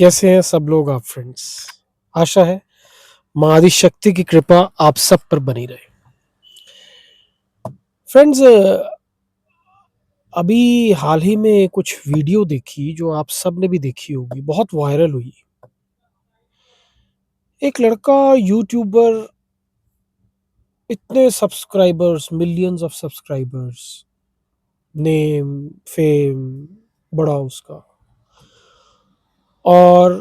कैसे हैं सब लोग आप फ्रेंड्स। आशा है माँ आदिशक्ति की कृपा आप सब पर बनी रहे। फ्रेंड्स, अभी हाल ही में कुछ वीडियो देखी जो आप सब ने भी देखी होगी, बहुत वायरल हुई। एक लड़का यूट्यूबर, इतने subscribers, millions of subscribers, name, fame बड़ा उसका, और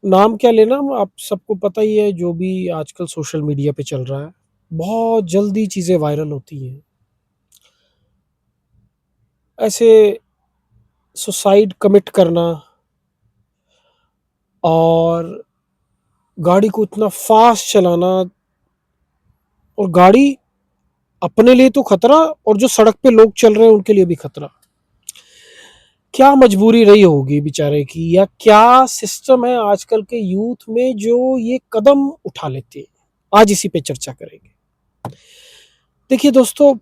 नाम क्या लेना, आप सबको पता ही है जो भी आजकल सोशल मीडिया पे चल रहा है। बहुत जल्दी चीज़ें वायरल होती हैं। ऐसे सुसाइड कमिट करना और गाड़ी को इतना फास्ट चलाना, और गाड़ी अपने लिए तो खतरा, और जो सड़क पे लोग चल रहे हैं उनके लिए भी खतरा। क्या मजबूरी रही होगी बेचारे की, या क्या सिस्टम है आजकल के यूथ में जो ये कदम उठा लेते हैं। आज इसी पे चर्चा करेंगे। देखिए दोस्तों,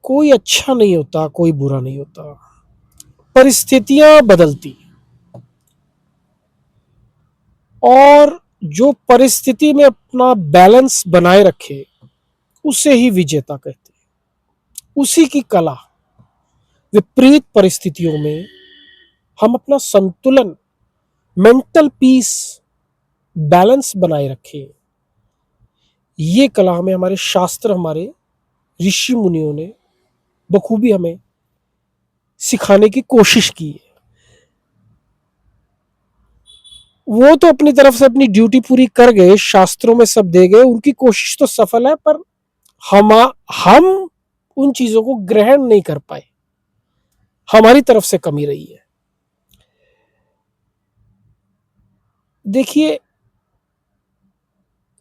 कोई अच्छा नहीं होता, कोई बुरा नहीं होता। परिस्थितियां बदलती, और जो परिस्थिति में अपना बैलेंस बनाए रखे उसे ही विजेता कहते हैं। उसी की कला। विपरीत परिस्थितियों में हम अपना संतुलन, मेंटल पीस, बैलेंस बनाए रखें, ये कला हमें हमारे शास्त्र, हमारे ऋषि मुनियों ने बखूबी हमें सिखाने की कोशिश की है। वो तो अपनी तरफ से अपनी ड्यूटी पूरी कर गए, शास्त्रों में सब दे गए, उनकी कोशिश तो सफल है, पर हम उन चीजों को ग्रहण नहीं कर पाए। हमारी तरफ से कमी रही है। देखिए,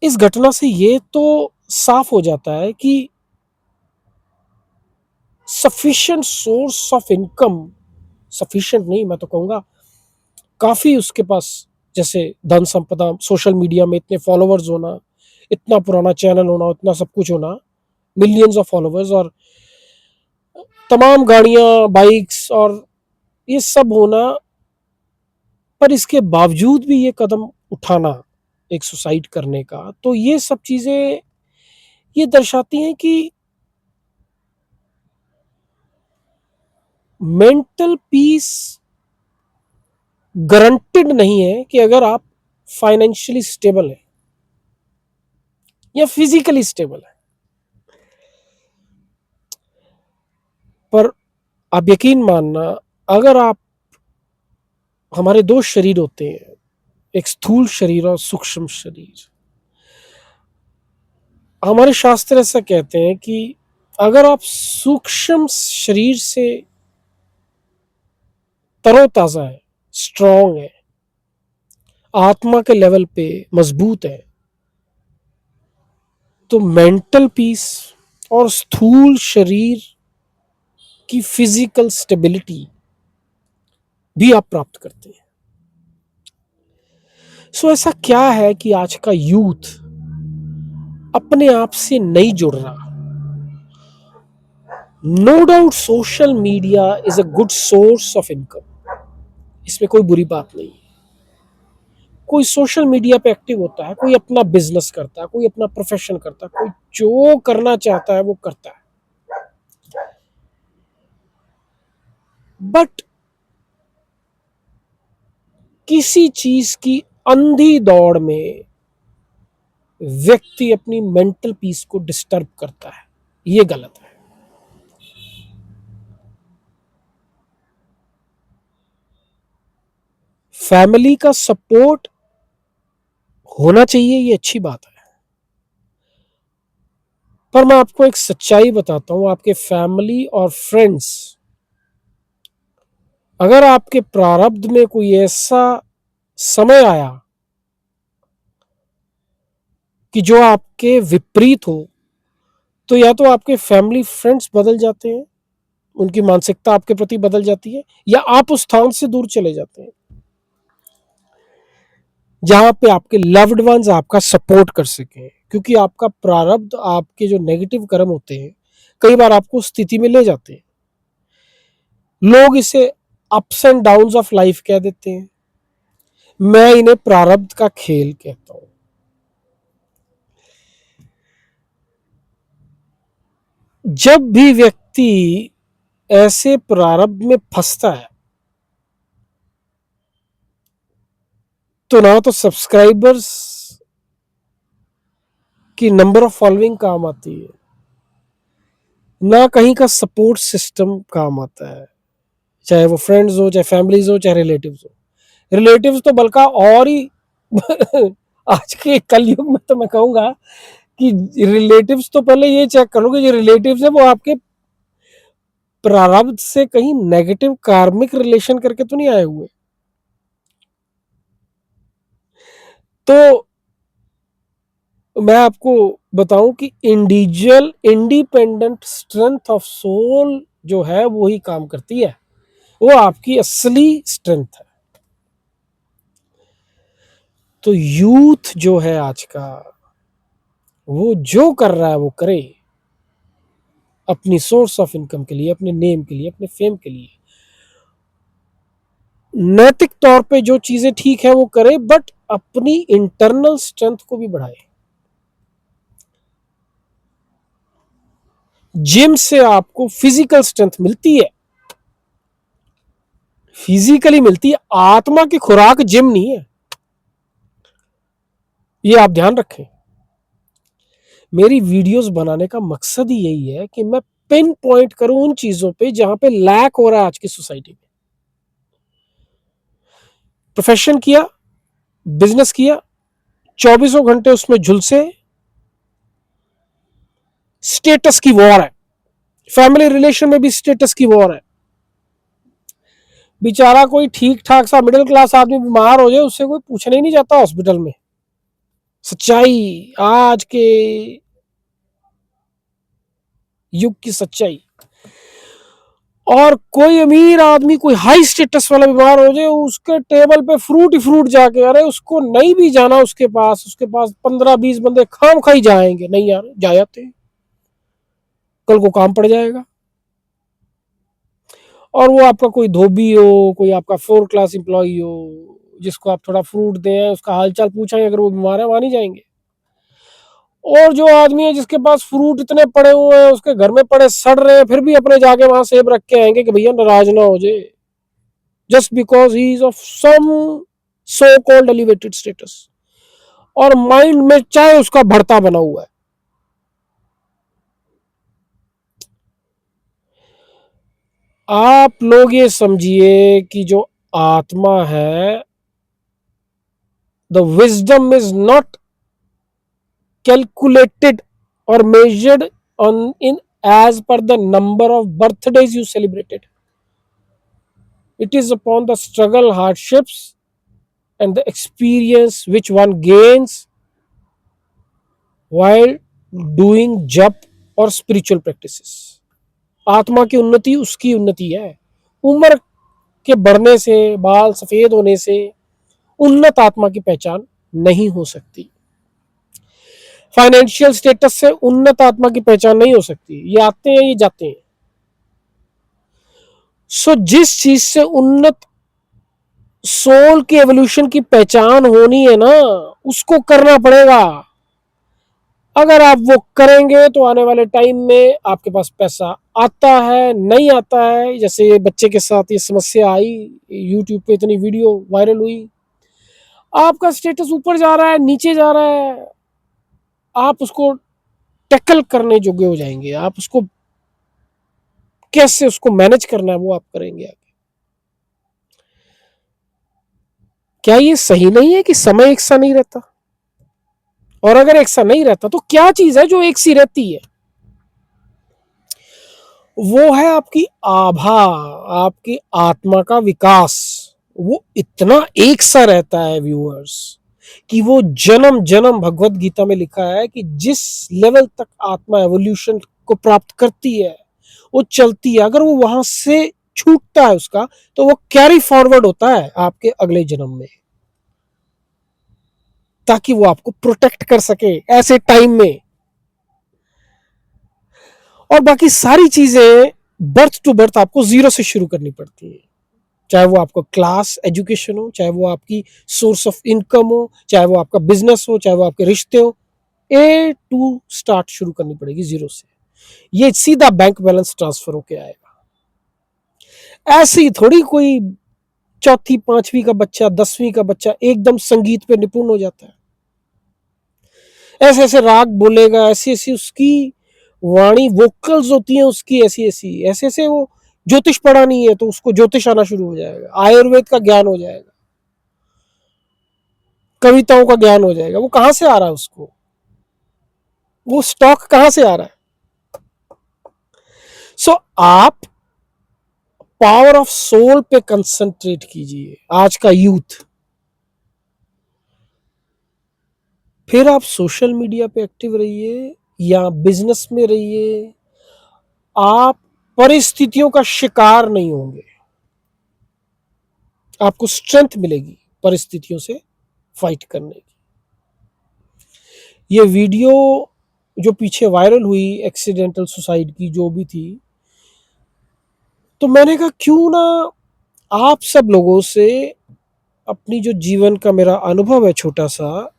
इस घटना से ये तो साफ हो जाता है कि sufficient source of income, sufficient नहीं, मैं तो कहूंगा काफी उसके पास, जैसे धन संपदा, सोशल मीडिया में इतने फॉलोअर्स होना, इतना पुराना चैनल होना, इतना सब कुछ होना, मिलियंस ऑफ फॉलोअर्स, और तमाम गाड़ियां, बाइक्स, और ये सब होना, पर इसके बावजूद भी ये कदम उठाना एक सुसाइड करने का, तो ये सब चीजें ये दर्शाती हैं कि मेंटल पीस गारंटेड नहीं है कि अगर आप फाइनेंशियली स्टेबल है या फिजिकली स्टेबल है। पर आप यकीन मानना, अगर आप, हमारे दो शरीर होते हैं, एक स्थूल शरीर और सूक्ष्म शरीर। हमारे शास्त्र ऐसा कहते हैं कि अगर आप सूक्ष्म शरीर से तरोताजा है, स्ट्रांग है, आत्मा के लेवल पे मजबूत है, तो मेंटल पीस और स्थूल शरीर की फिजिकल स्टेबिलिटी भी आप प्राप्त करते हैं। सो ऐसा क्या है कि आज का यूथ अपने आप से नहीं जुड़ रहा। No doubt social media is a good source of income, इसमें कोई बुरी बात नहीं है। कोई सोशल मीडिया पे एक्टिव होता है, कोई अपना बिजनेस करता है, कोई अपना प्रोफेशन करता है, कोई जो करना चाहता है वो करता है। बट किसी चीज की अंधी दौड़ में व्यक्ति अपनी मेंटल पीस को डिस्टर्ब करता है, ये गलत है। फैमिली का सपोर्ट होना चाहिए, ये अच्छी बात है, पर मैं आपको एक सच्चाई बताता हूं। आपके फैमिली और फ्रेंड्स, अगर आपके प्रारब्ध में कोई ऐसा समय आया कि जो आपके विपरीत हो, तो या तो आपके फैमिली फ्रेंड्स बदल जाते हैं, उनकी मानसिकता आपके प्रति बदल जाती है, या आप उस स्थान से दूर चले जाते हैं जहां पे आपके लव्ड वंस आपका सपोर्ट कर सके। क्योंकि आपका प्रारब्ध, आपके जो नेगेटिव कर्म होते हैं, कई बार आपको स्थिति में ले जाते हैं। लोग इसे ups and downs of life कह देते हैं, मैं इन्हें प्रारब्ध का खेल कहता हूं। जब भी व्यक्ति ऐसे प्रारब्ध में फंसता है तो ना तो सब्सक्राइबर्स की नंबर ऑफ फॉलोइंग काम आती है, ना कहीं का सपोर्ट सिस्टम काम आता है, चाहे वो फ्रेंड्स हो, चाहे फैमिलीज हो, चाहे रिलेटिव्स हो। रिलेटिव्स तो बल्कि और ही आज के कलयुग में तो मैं कहूंगा कि रिलेटिव्स तो पहले ये चेक कर लो कि जो रिलेटिव्स है वो आपके प्रारब्ध से कहीं नेगेटिव कार्मिक रिलेशन करके तो नहीं आए हुए। तो मैं आपको बताऊं कि individual independent strength of soul जो है वो ही काम करती है, वो आपकी असली स्ट्रेंथ है। तो यूथ जो है आज का, वो जो कर रहा है वो करे, अपनी सोर्स ऑफ इनकम के लिए, अपने नेम के लिए, अपने फेम के लिए। नैतिक तौर पे जो चीजें ठीक है वो करे, बट अपनी इंटरनल स्ट्रेंथ को भी बढ़ाए। जिम से आपको फिजिकल स्ट्रेंथ मिलती है, फिजिकली मिलती है, आत्मा की खुराक जिम नहीं है, ये आप ध्यान रखें। मेरी वीडियोस बनाने का मकसद ही यही है कि मैं पिन पॉइंट करूं उन चीजों पे जहां पे लैक हो रहा है आज की सोसाइटी में। प्रोफेशन किया, बिजनेस किया, चौबीसों घंटे उसमें झुलसे, स्टेटस की वॉर है, फैमिली रिलेशन में भी स्टेटस की वॉर है। बेचारा कोई ठीक ठाक सा मिडिल क्लास आदमी बीमार हो जाए, उससे कोई पूछने ही नहीं जाता हॉस्पिटल में। सच्चाई, आज के युग की सच्चाई। और कोई अमीर आदमी, कोई हाई स्टेटस वाला बीमार हो जाए, उसके टेबल पे फ्रूट ही फ्रूट जाके, अरे उसको नहीं भी जाना उसके पास 15-20 बंदे खाम खाई जाएंगे, नहीं यार जाते, कल को काम पड़ जाएगा। और वो आपका कोई धोबी हो, कोई आपका 4 क्लास एम्प्लॉई हो, जिसको आप थोड़ा फ्रूट दें, उसका हालचाल पूछेंगे, अगर वो बीमार है वहां नहीं जाएंगे। और जो आदमी है जिसके पास फ्रूट इतने पड़े हुए हैं, उसके घर में पड़े सड़ रहे हैं, फिर भी अपने जाके वहां सेब रख के आएंगे कि भैया नाराज ना हो जाए, just because he is of some so called elevated status, और माइंड में चाहे उसका भरता बना हुआ है। आप लोग ये समझिए कि जो आत्मा है, the wisdom is not calculated or measured on in as per the number of birthdays you celebrated. It is upon the struggle, hardships, and the experience which one gains while doing jap or spiritual practices. आत्मा की उन्नति उसकी उन्नति है। उम्र के बढ़ने से, बाल सफेद होने से उन्नत आत्मा की पहचान नहीं हो सकती। फाइनेंशियल स्टेटस से उन्नत आत्मा की पहचान नहीं हो सकती। ये आते हैं, ये जाते हैं। सो जिस चीज से उन्नत सोल की एवोल्यूशन की पहचान होनी है ना, उसको करना पड़ेगा। अगर आप वो करेंगे तो आने वाले टाइम में आपके पास पैसा आता है, नहीं आता है। जैसे बच्चे के साथ ये समस्या आई, यूट्यूब पे इतनी वीडियो वायरल हुई, आपका स्टेटस ऊपर जा रहा है, नीचे जा रहा है, आप उसको टैकल करने योग्य हो जाएंगे। आप उसको कैसे उसको मैनेज करना है वो आप करेंगे आगे। क्या ये सही नहीं है कि समय एक सा नहीं रहता? और अगर एक सा नहीं रहता तो क्या चीज है जो एक सी रहती है? वो है आपकी आभा, आपकी आत्मा का विकास। वो इतना एक सा रहता है व्यूअर्स, कि वो जन्म जन्म, भगवत गीता में लिखा है कि जिस लेवल तक आत्मा एवोल्यूशन को प्राप्त करती है, वो चलती है। अगर वो वहां से छूटता है उसका, तो वो कैरी फॉरवर्ड होता है आपके अगले जन्म में, ताकि वो आपको प्रोटेक्ट कर सके ऐसे टाइम में। और बाकी सारी चीजें बर्थ टू बर्थ आपको जीरो से शुरू करनी पड़ती है। चाहे वो आपका क्लास एजुकेशन हो, चाहे वो आपकी सोर्स ऑफ इनकम हो, चाहे वो आपका बिजनेस हो, चाहे वो आपके रिश्ते हो, ए टू स्टार्ट शुरू करनी पड़ेगी जीरो से। ये सीधा बैंक बैलेंस ट्रांसफर होके आएगा। ऐसे ही थोड़ी कोई चौथी पांचवी का बच्चा, 10वीं का बच्चा एकदम संगीत पे निपुण हो जाता है। ऐसे ऐसे राग बोलेगा, ऐसी ऐसी उसकी वाणी, वोकल्स होती हैं उसकी ऐसी ऐसी, ऐसे ऐसे वो ज्योतिष पढ़ा नहीं है तो उसको ज्योतिष आना शुरू हो जाएगा, आयुर्वेद का ज्ञान हो जाएगा, कविताओं का ज्ञान हो जाएगा। वो कहां से आ रहा है उसको, वो स्टॉक कहां से आ रहा है? सो आप पावर ऑफ सोल पे कंसंट्रेट कीजिए आज का यूथ। फिर आप सोशल मीडिया पे एक्टिव रहिए या बिजनेस में रहिए, आप परिस्थितियों का शिकार नहीं होंगे, आपको स्ट्रेंथ मिलेगी परिस्थितियों से फाइट करने की। ये वीडियो जो पीछे वायरल हुई एक्सीडेंटल सुसाइड की जो भी थी, तो मैंने कहा क्यों ना आप सब लोगों से अपनी जो जीवन का मेरा अनुभव है छोटा सा,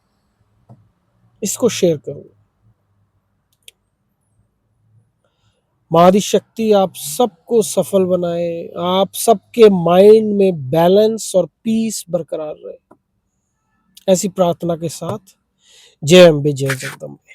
इसको शेयर करूं। महाशक्ति आप सबको सफल बनाए, आप सबके माइंड में बैलेंस और पीस बरकरार रहे, ऐसी प्रार्थना के साथ जय अम्बे जय जगदम्बे।